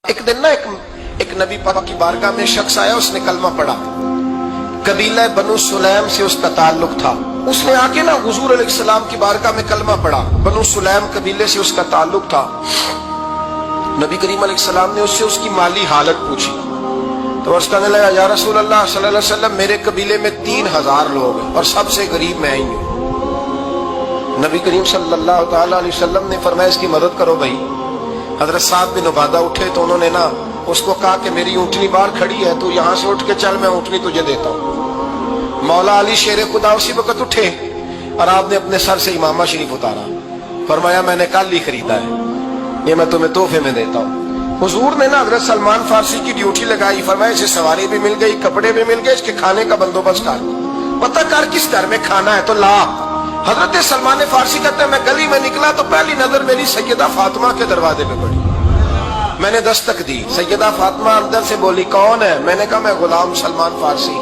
ایک دن نا ایک نبی پاک کی بارگاہ میں شخص آیا، اس نے کلمہ پڑھا، قبیلہ بنو سلیم سے اس کا تعلق تھا۔ اس نے آ کے نا حضور علیہ السلام کی بارگاہ میں کلمہ پڑھا، بنو سلیم قبیلے سے اس کا تعلق تھا۔ نبی کریم علیہ السلام نے اس سے اس کی مالی حالت پوچھی تو اس کہنے لگا، یا رسول اللہ صلی اللہ علیہ وسلم، میرے قبیلے میں 3000 لوگ ہیں اور سب سے غریب میں ہی ہوں۔ نبی کریم صلی اللہ تعالی علیہ وسلم نے فرمایا، اس کی مدد کرو بھائی۔ حضرت سعد بن عبادہ اٹھے تو انہوں نے نا اس کو کہا کہ میری اونٹنی باہر کھڑی ہے، تو یہاں سے اٹھ کے چل، میں اونٹنی تجھے دیتا ہوں۔ مولا علی شیر خدا اسی وقت اٹھے اور آپ نے اپنے سر سے امامہ شریف اتارا، فرمایا میں نے کل ہی خریدا ہے، یہ میں تمہیں تحفے میں دیتا ہوں۔ حضور نے نا حضرت سلمان فارسی کی ڈیوٹی لگائی، فرمایا اسے سواری بھی مل گئی، کپڑے بھی مل گئے، اس کے کھانے کا بندوبست کر، پتہ کر کس گھر میں کھانا ہے تو لا۔ حضرت سلمان فارسی کہتے ہیں میں گلی میں نکلا تو پہلی نظر میری سیدہ فاطمہ کے دروازے پہ پڑی، میں نے دستک دی، سیدہ فاطمہ اندر سے بولی کون ہے؟ میں نے کہا میں غلام سلمان فارسی۔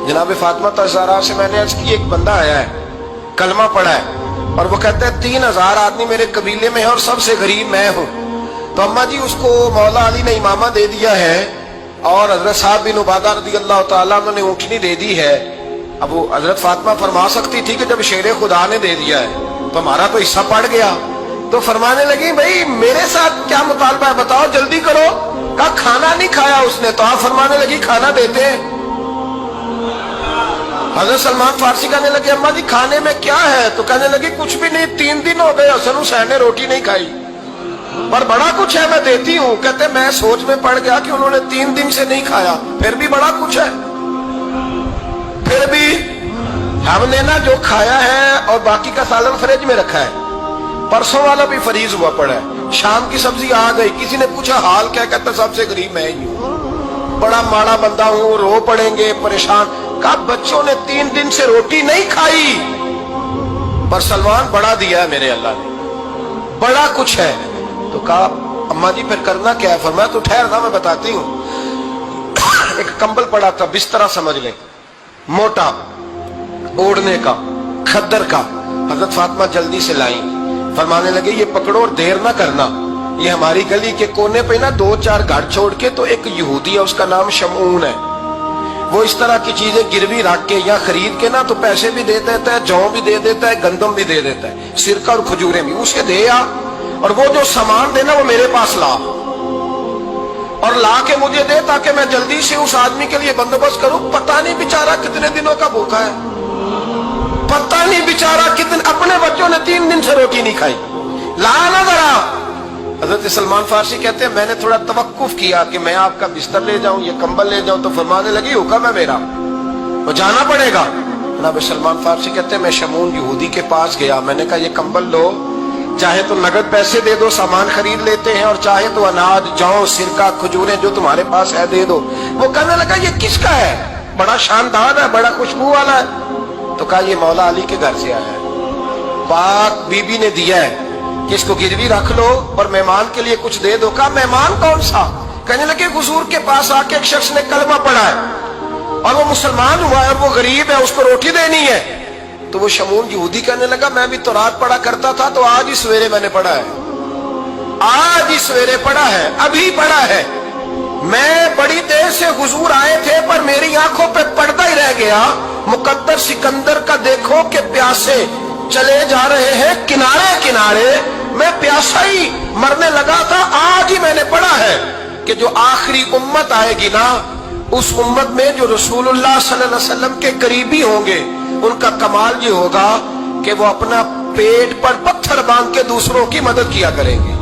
جناب فاطمہ تزہرا سے میں نے عرض کی ایک بندہ آیا ہے، کلمہ پڑھا ہے اور وہ کہتا ہے 3000 آدمی میرے قبیلے میں ہے اور سب سے غریب میں ہوں، تو اماں جی اس کو مولا علی نے امامہ دے دیا ہے اور حضرت سعد بن عبادہ رضی اللہ تعالیٰ عنہ نے اونٹنی دے دی ہے۔ اب وہ حضرت فاطمہ فرما سکتی تھی کہ جب شیر خدا نے دے دیا ہے تو ہمارا تو حصہ پڑ گیا، تو فرمانے لگی بھئی میرے ساتھ کیا مطالبہ ہے بتاؤ، جلدی کرو۔ کہا کھانا نہیں کھایا اس نے، تو آپ فرمانے لگی کھانا دیتے ہیں۔ حضرت سلمان فارسی کہنے لگے اماں جی کھانے میں کیا ہے؟ تو کہنے لگی کچھ بھی نہیں، 3 دن ہو گئے حسن حسین نے روٹی نہیں کھائی، پر بڑا کچھ ہے میں دیتی ہوں۔ کہتے میں سوچ میں پڑ گیا کہ انہوں نے 3 دن سے نہیں کھایا، پھر بھی بڑا کچھ ہے، پھر بھی ہم نے نا جو کھایا ہے اور باقی کا سالن فریج میں رکھا ہے، پرسوں والا بھی فریز ہوا پڑا ہے، شام کی سبزی آ گئی، کسی نے پوچھا حال کیا؟ کہتا سب سے غریب میں ہی ہوں، بڑا ماڑا بندہ ہوں، رو پڑیں گے، پریشان۔ کہا بچوں نے 3 دن سے روٹی نہیں کھائی، پر سلمان بڑا دیا ہے میرے اللہ نے، بڑا کچھ ہے۔ تو کہا اماں جی پھر کرنا کیا ہے؟ فرمایا تو ٹھہر نا میں بتاتی ہوں۔ ایک کمبل پڑا تھا، بسترا سمجھ لیں، موٹا اوڑھنے کا، کھدر کا، حضرت فاطمہ جلدی سے لائیں، فرمانے لگے یہ پکڑو اور دیر نہ کرنا، یہ ہماری گلی کے کونے پہ نا 2-4 گھر چھوڑ کے تو ایک یہودی ہے، اس کا نام شمعون ہے، وہ اس طرح کی چیزیں گروی رکھ کے یا خرید کے نا تو پیسے بھی دے دیتا ہے، جو بھی دے دیتا ہے، گندم بھی دے دیتا ہے، سرکہ اور کھجوریں بھی، اسے دے آ اور وہ جو سامان دینا وہ میرے پاس لا اور لا کے مجھے دے تاکہ میں جلدی سے اس آدمی کے لیے بندوبست کروں۔ پتہ نہیں بیچارہ کتنے دنوں کا بھوکا ہے، پتہ نہیں بیچارہ کتنے، اپنے بچوں نے 3 دن سے روٹی نہیں کھائی، لا نہ ذرا۔ حضرت سلمان فارسی کہتے ہیں میں نے تھوڑا توقف کیا کہ میں آپ کا بستر لے جاؤں، یہ کمبل لے جاؤں، تو فرمانے لگی حکم ہے میرا، وہ جانا پڑے گا۔ جناب سلمان فارسی کہتے ہیں میں شمعون یہودی کے پاس گیا، میں نے کہا یہ کمبل لو، چاہے تو نقد پیسے دے دو، سامان خرید لیتے ہیں، اور چاہے تو اناج، جو، سرکہ، کھجوریں جو تمہارے پاس ہے دے دو۔ وہ کہنے لگا یہ کس کا ہے؟ بڑا شاندار ہے، بڑا خوشبو والا ہے۔ تو کہا یہ مولا علی کے گھر سے آیا ہے، پاک بی بی نے دیا ہے کہ اس کو گروی رکھ لو اور مہمان کے لیے کچھ دے دو۔ کہا مہمان کون سا؟ کہنے لگے حضور کے پاس آ کے ایک شخص نے کلمہ پڑھا ہے اور وہ مسلمان ہوا ہے اور وہ غریب ہے، اس کو روٹی دینی ہے۔ تو وہ شمعون یہودی کہنے لگا میں بھی تو رات پڑھا کرتا تھا، تو آج ہی سویرے میں نے پڑھا ہے، آج ہی سویرے پڑھا ہے، ابھی پڑھا ہے۔ میں بڑی دیر سے حضور آئے تھے پر میری آنکھوں پہ پردہ ہی رہ گیا، مقدر سکندر کا دیکھو کہ پیاسے چلے جا رہے ہیں کنارے کنارے، میں پیاسا ہی مرنے لگا تھا، آج ہی میں نے پڑھا ہے کہ جو آخری امت آئے گی نا، اس امت میں جو رسول اللہ صلی اللہ علیہ وسلم کے قریبی ہوں گے، ان کا کمال یہ ہوگا کہ وہ اپنا پیٹ پر پتھر باندھ کے دوسروں کی مدد کیا کریں گے۔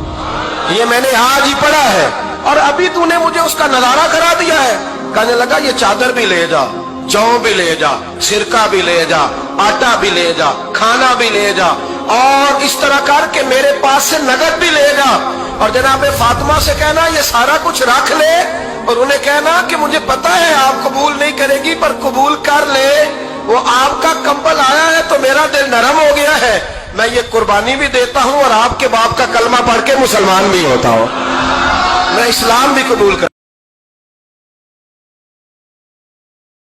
یہ میں نے آج ہی پڑھا ہے اور ابھی تو نے مجھے اس کا نظارہ کرا دیا ہے۔ کہنے لگا یہ چادر بھی لے جا، جو بھی لے جا، سرکہ بھی لے جا، آٹا بھی لے جا، کھانا بھی لے جا، اور اس طرح کر کے میرے پاس سے نقد بھی لے جا، اور جناب فاطمہ سے کہنا یہ سارا کچھ رکھ لے، اور انہیں کہنا کہ مجھے پتا ہے آپ قبول نہیں کرے گی پر قبول کر لے، وہ آپ کا کمبل آیا ہے تو میرا دل نرم ہو گیا ہے، میں یہ قربانی بھی دیتا ہوں اور آپ کے باپ کا کلمہ پڑھ کے مسلمان بھی ہوتا ہوں، میں اسلام بھی قبول کر